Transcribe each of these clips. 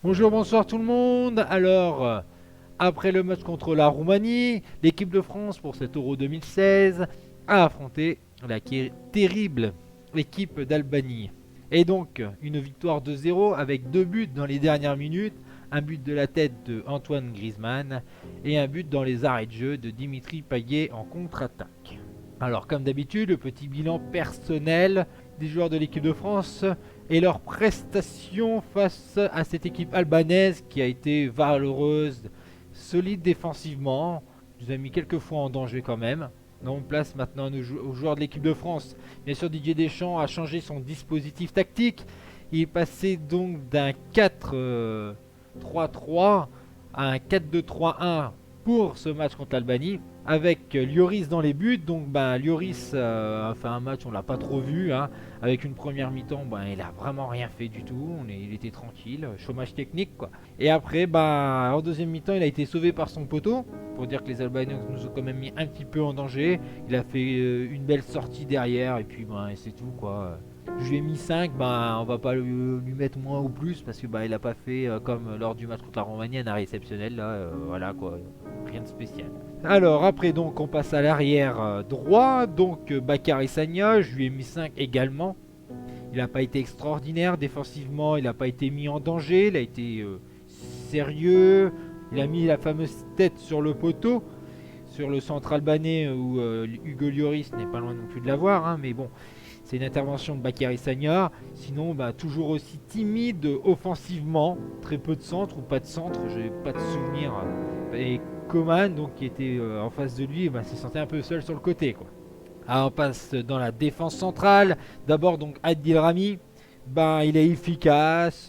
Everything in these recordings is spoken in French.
Bonjour, bonsoir tout le monde. Après le match contre la Roumanie, l'équipe de France pour cet Euro 2016 a affronté la terrible équipe d'Albanie. Et donc, une victoire 2-0 avec deux buts dans les dernières minutes, un but de la tête de Antoine Griezmann et un but dans les arrêts de jeu de Dimitri Payet en contre-attaque. Alors, comme d'habitude, le petit bilan personnel des joueurs de l'équipe de France et leur prestation face à cette équipe albanaise qui a été valeureuse, solide défensivement, nous a mis quelques fois en danger quand même. On place maintenant aux joueurs de l'équipe de France. Bien sûr, Didier Deschamps a changé son dispositif tactique. Il est passé donc d'un 4-3-3 à un 4-2-3-1 pour ce match contre l'Albanie, avec Lloris dans les buts. Donc Lloris a fait un match, on l'a pas trop vu, hein. Avec une première mi-temps, il a vraiment rien fait du tout. Il était tranquille, chômage technique quoi. Et après, en deuxième mi-temps, il a été sauvé par son poteau, pour dire que les Albaniens nous ont quand même mis un petit peu en danger. Il a fait une belle sortie derrière, et puis c'est tout quoi. Je lui ai mis 5, on va pas lui mettre moins ou plus parce que il a pas fait comme lors du match contre la Roumanie un arrêt exceptionnel là, voilà quoi, rien de spécial. Alors après donc on passe à l'arrière droit, donc Bakary Sagna, je lui ai mis 5 également. Il n'a pas été extraordinaire défensivement, il n'a pas été mis en danger, il a été sérieux, il a mis la fameuse tête sur le poteau, sur le centre albanais où Hugo Lloris n'est pas loin non plus de l'avoir, hein, mais bon, c'est une intervention de Bakary Sagna. Sinon, toujours aussi timide offensivement, très peu de centre ou pas de centre, j'ai pas de souvenir. Et Coman, donc qui était en face de lui, s'est senti un peu seul sur le côté, quoi. On passe dans la défense centrale. D'abord donc Adil Rami. Il est efficace.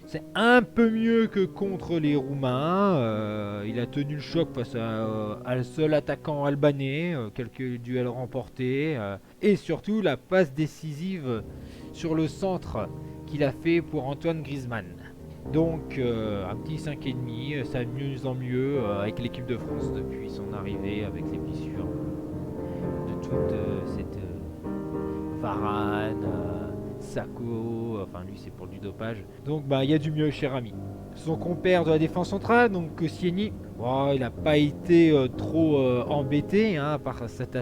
C'est un peu mieux que contre les Roumains. Il a tenu le choc face à le seul attaquant albanais. Quelques duels remportés. Et surtout la passe décisive sur le centre qu'il a fait pour Antoine Griezmann. Donc un petit 5,5, ça va de mieux en mieux avec l'équipe de France depuis son arrivée avec les blessures de toute cette Varane, Sako, enfin lui c'est pour du dopage. Donc il y a du mieux chez Rami. Son compère de la défense centrale, donc Koscielny, il n'a pas été trop embêté par cet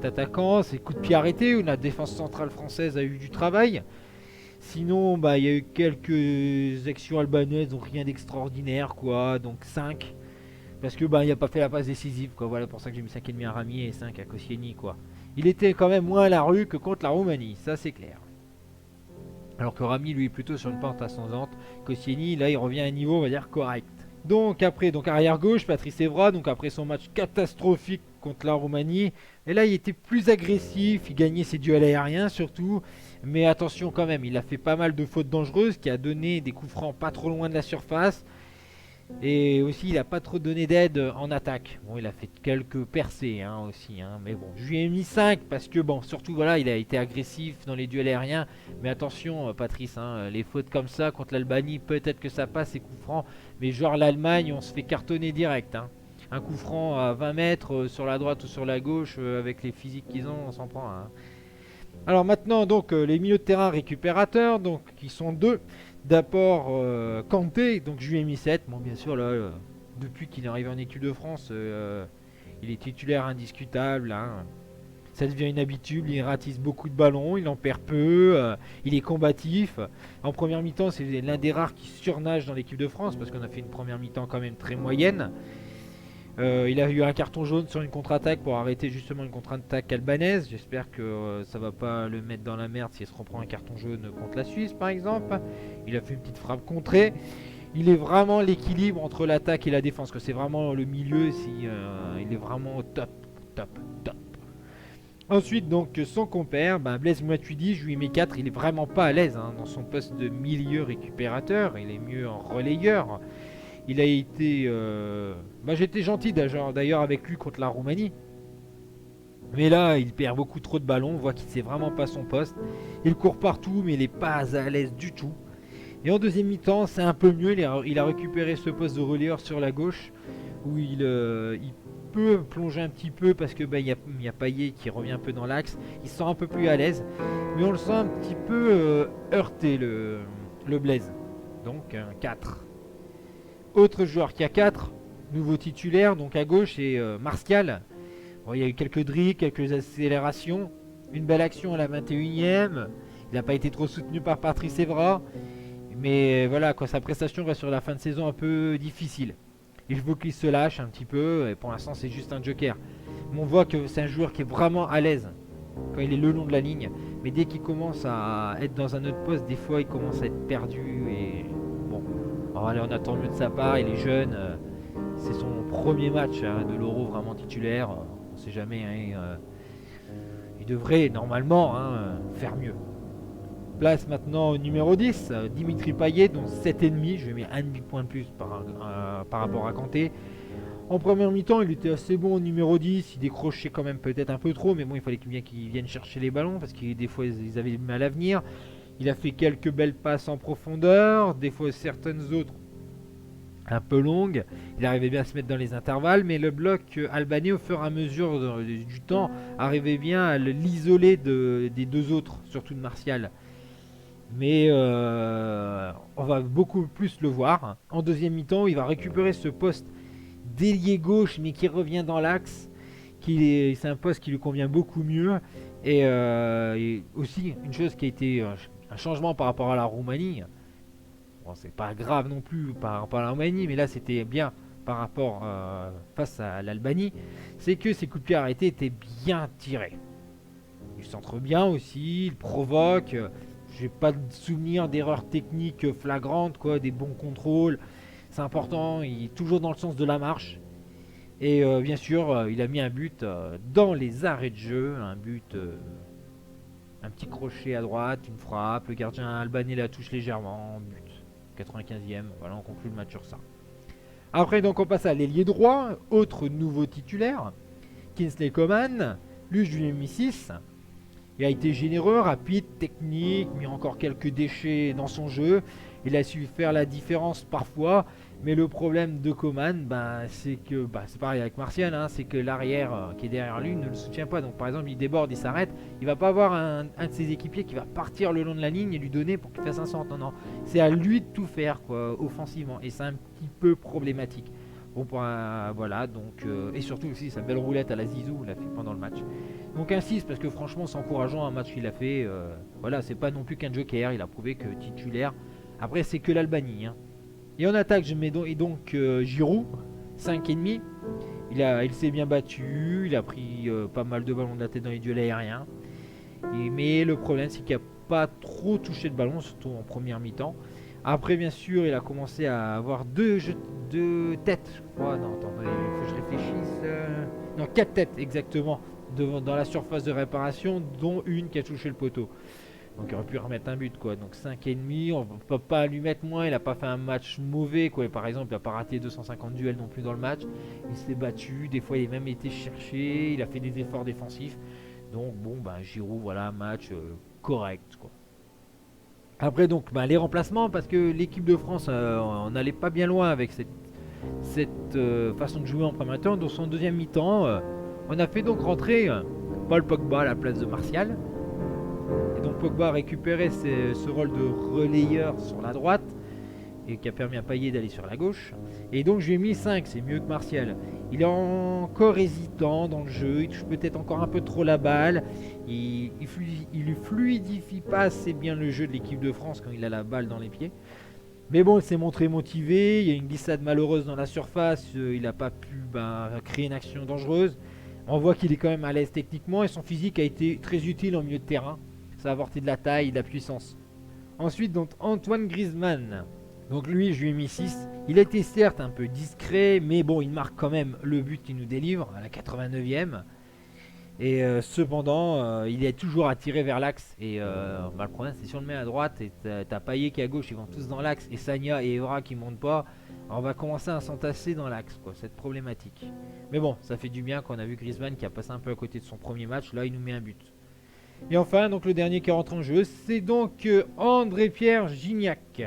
attaquant. Ses coups de pied arrêtés, où la défense centrale française a eu du travail. Sinon, il y a eu quelques actions albanaises, donc rien d'extraordinaire, quoi. Donc 5. Parce que il n'a pas fait la passe décisive, quoi. Voilà pour ça que j'ai mis 5,5 à Rami et 5 à Koscielny, quoi. Il était quand même moins à la rue que contre la Roumanie, ça c'est clair. Alors que Rami, lui, est plutôt sur une pente ascendante. Koscielny, là, il revient à un niveau, on va dire, correct. Donc après, arrière gauche, Patrice Evra, donc après son match catastrophique contre la Roumanie. Et là, il était plus agressif, il gagnait ses duels aériens surtout. Mais attention quand même, il a fait pas mal de fautes dangereuses qui a donné des coups francs pas trop loin de la surface. Et aussi, il n'a pas trop donné d'aide en attaque. Bon, il a fait quelques percées aussi. Mais bon, je lui ai mis 5 parce que, surtout, voilà, il a été agressif dans les duels aériens. Mais attention, Patrice, les fautes comme ça contre l'Albanie, peut-être que ça passe, ces coups francs. Mais genre l'Allemagne, on se fait cartonner direct. Un coup franc à 20 mètres sur la droite ou sur la gauche, avec les physiques qu'ils ont, on s'en prend. Alors maintenant, donc, les milieux de terrain récupérateurs, donc, qui sont deux. D'abord Kanté, donc je lui ai mis 7. Bon, bien sûr, là, depuis qu'il est arrivé en équipe de France, il est titulaire indiscutable. Ça devient une habitude, il ratisse beaucoup de ballons, il en perd peu, il est combatif. En première mi-temps, c'est l'un des rares qui surnage dans l'équipe de France, parce qu'on a fait une première mi-temps quand même très moyenne. Il a eu un carton jaune sur une contre-attaque pour arrêter justement une contre-attaque albanaise. J'espère que ça va pas le mettre dans la merde s'il se reprend un carton jaune contre la Suisse par exemple. Il a fait une petite frappe contrée. Il est vraiment l'équilibre entre l'attaque et la défense, que c'est vraiment le milieu, il est vraiment top, top, top. Ensuite donc son compère, Blaise Matuidi, je lui mets 4, il est vraiment pas à l'aise dans son poste de milieu récupérateur, il est mieux en relayeur. Il a été... j'étais gentil d'ailleurs avec lui contre la Roumanie. Mais là, il perd beaucoup trop de ballons. On voit qu'il ne sait vraiment pas son poste. Il court partout, mais il n'est pas à l'aise du tout. Et en deuxième mi-temps, c'est un peu mieux. Il a récupéré ce poste de relayeur sur la gauche, où il peut plonger un petit peu parce que y a Payet qui revient un peu dans l'axe. Il se sent un peu plus à l'aise. Mais on le sent un petit peu heurté, le Blaise. Donc 4. Autre joueur qui a 4, nouveau titulaire, donc à gauche, c'est Martial. Bon, il y a eu quelques drills, quelques accélérations. Une belle action à la 21e. Il n'a pas été trop soutenu par Patrice Evra. Mais voilà, quoi, sa prestation reste sur la fin de saison un peu difficile. Il faut qu'il se lâche un petit peu. Et pour l'instant, c'est juste un joker. Mais on voit que c'est un joueur qui est vraiment à l'aise quand il est le long de la ligne. Mais dès qu'il commence à être dans un autre poste, des fois, il commence à être perdu. Et bon, alors, allez, on attend mieux de sa part. Il est jeune. C'est son premier match de l'Euro vraiment titulaire. On ne sait jamais. Il devrait normalement faire mieux. Place maintenant au numéro 10, Dimitri Payet, donc 7,5. Je vais mettre un demi-point de plus par rapport à Kanté. En première mi-temps, il était assez bon au numéro 10. Il décrochait quand même peut-être un peu trop, mais bon, il fallait bien qu'il vienne chercher les ballons parce que des fois, ils avaient du mal à venir. Il a fait quelques belles passes en profondeur, des fois certaines autres un peu longues. Il arrivait bien à se mettre dans les intervalles, mais le bloc albanais, au fur et à mesure du temps, arrivait bien à l'isoler des deux autres, surtout de Martial. Mais on va beaucoup plus le voir. En deuxième mi-temps, il va récupérer ce poste d'ailier gauche, mais qui revient dans l'axe. C'est un poste qui lui convient beaucoup mieux. Et aussi, une chose qui a été un changement par rapport à la Roumanie. Bon, c'est pas grave non plus par rapport à la Roumanie, mais là, c'était bien par rapport face à l'Albanie. C'est que ses coups de pied arrêtés étaient bien tirés. Il centre bien aussi, il provoque. J'ai pas de souvenir d'erreurs techniques flagrantes, quoi, des bons contrôles. C'est important, il est toujours dans le sens de la marche. Et bien sûr, il a mis un but dans les arrêts de jeu. Un petit crochet à droite, une frappe. Le gardien albanais la touche légèrement. But. 95e. Voilà, on conclut le match sur ça. Après, donc, on passe à l'ailier droit. Autre nouveau titulaire. Kingsley Coman. Lui, je lui ai mis 6. Il a été généreux, rapide, technique, mis encore quelques déchets dans son jeu. Il a su faire la différence parfois. Mais le problème de Coman, c'est que c'est pareil avec Martial, c'est que l'arrière qui est derrière lui ne le soutient pas. Donc par exemple, il déborde, il s'arrête. Il va pas avoir un de ses équipiers qui va partir le long de la ligne et lui donner pour qu'il fasse un centre. Non, c'est à lui de tout faire, quoi, offensivement. Et c'est un petit peu problématique. Bon, voilà, donc, et surtout aussi sa belle roulette à la Zizou, il a fait pendant le match. Donc un 6 parce que franchement, c'est encourageant un match qu'il a fait. Voilà, c'est pas non plus qu'un joker, il a prouvé que titulaire. Après, c'est que l'Albanie. Et en attaque, je mets donc Giroud, 5,5. Il s'est bien battu, il a pris pas mal de ballons de la tête dans les duels aériens. Mais le problème, c'est qu'il n'a pas trop touché de ballon, surtout en première mi-temps. Après, bien sûr, il a commencé à avoir deux têtes, je crois. Non, attendez, il faut que je réfléchisse. Non, 4 têtes exactement dans la surface de réparation, dont une qui a touché le poteau. Donc il aurait pu remettre un but, quoi. Donc 5,5, on ne peut pas lui mettre moins. Il n'a pas fait un match mauvais, quoi. Par exemple, il n'a pas raté 250 duels non plus dans le match. Il s'est battu, des fois il a même été cherché. Il a fait des efforts défensifs. Donc bon, Giroud, voilà, match correct, quoi. Après donc les remplacements, parce que l'équipe de France, on n'allait pas bien loin avec cette façon de jouer en premier temps. Dans son deuxième mi-temps, on a fait donc rentrer Paul Pogba à la place de Martial. Et donc Pogba a récupéré ce rôle de relayeur sur la droite et qui a permis à Payet d'aller sur la gauche. Et donc je lui ai mis 5, c'est mieux que Martial. Il est encore hésitant dans le jeu, il touche peut-être encore un peu trop la balle. Il fluidifie pas assez bien le jeu de l'équipe de France quand il a la balle dans les pieds. Mais bon, il s'est montré motivé, il y a une glissade malheureuse dans la surface, il n'a pas pu créer une action dangereuse. On voit qu'il est quand même à l'aise techniquement et son physique a été très utile en milieu de terrain. Ça a apporté de la taille et de la puissance. Ensuite, donc Antoine Griezmann. Donc lui, je lui ai mis 6. Il a été certes un peu discret, mais bon, il marque quand même le but qu'il nous délivre à la 89e. Et cependant, il est toujours attiré vers l'axe. Et le problème, c'est si on le met à droite et t'as Payet qui est à gauche, ils vont tous dans l'axe. Et Sagna et Evra qui montent pas, on va commencer à s'entasser dans l'axe, quoi, cette problématique. Mais bon, ça fait du bien qu'on a vu Griezmann qui a passé un peu à côté de son premier match. Là, il nous met un but. Et enfin, donc le dernier qui rentre en jeu, c'est donc André-Pierre Gignac,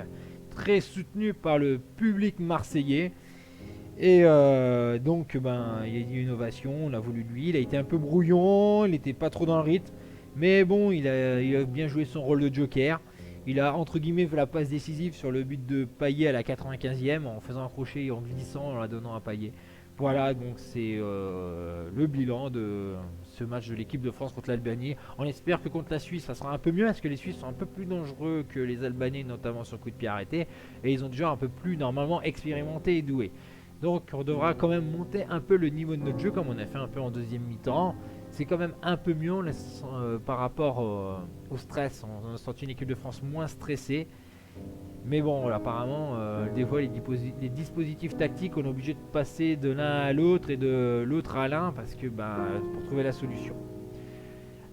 très soutenu par le public marseillais. Et donc, il y a eu une ovation, on a voulu de lui. Il a été un peu brouillon, il n'était pas trop dans le rythme. Mais bon, il a bien joué son rôle de joker. Il a entre guillemets fait la passe décisive sur le but de Payet à la 95e en faisant un crochet et en glissant en la donnant à Payet. Voilà, donc c'est le bilan de ce match de l'équipe de France contre l'Albanie. On espère que contre la Suisse, ça sera un peu mieux parce que les Suisses sont un peu plus dangereux que les Albanais, notamment sur coup de pied arrêté. Et ils ont déjà un peu plus normalement expérimenté et doué. Donc on devra quand même monter un peu le niveau de notre jeu comme on a fait un peu en deuxième mi-temps. C'est quand même un peu mieux par rapport au stress. On a senti une équipe de France moins stressée. Mais bon, voilà, apparemment, des fois, les dispositifs tactiques, on est obligé de passer de l'un à l'autre et de l'autre à l'un parce que pour trouver la solution.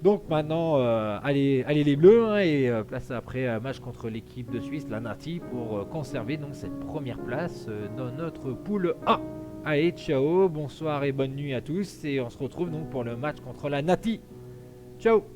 Donc maintenant, allez les Bleus hein, et place après un match contre l'équipe de Suisse, la Nati, pour conserver donc cette première place dans notre poule A. Allez, ciao, bonsoir et bonne nuit à tous et on se retrouve donc pour le match contre la Nati. Ciao.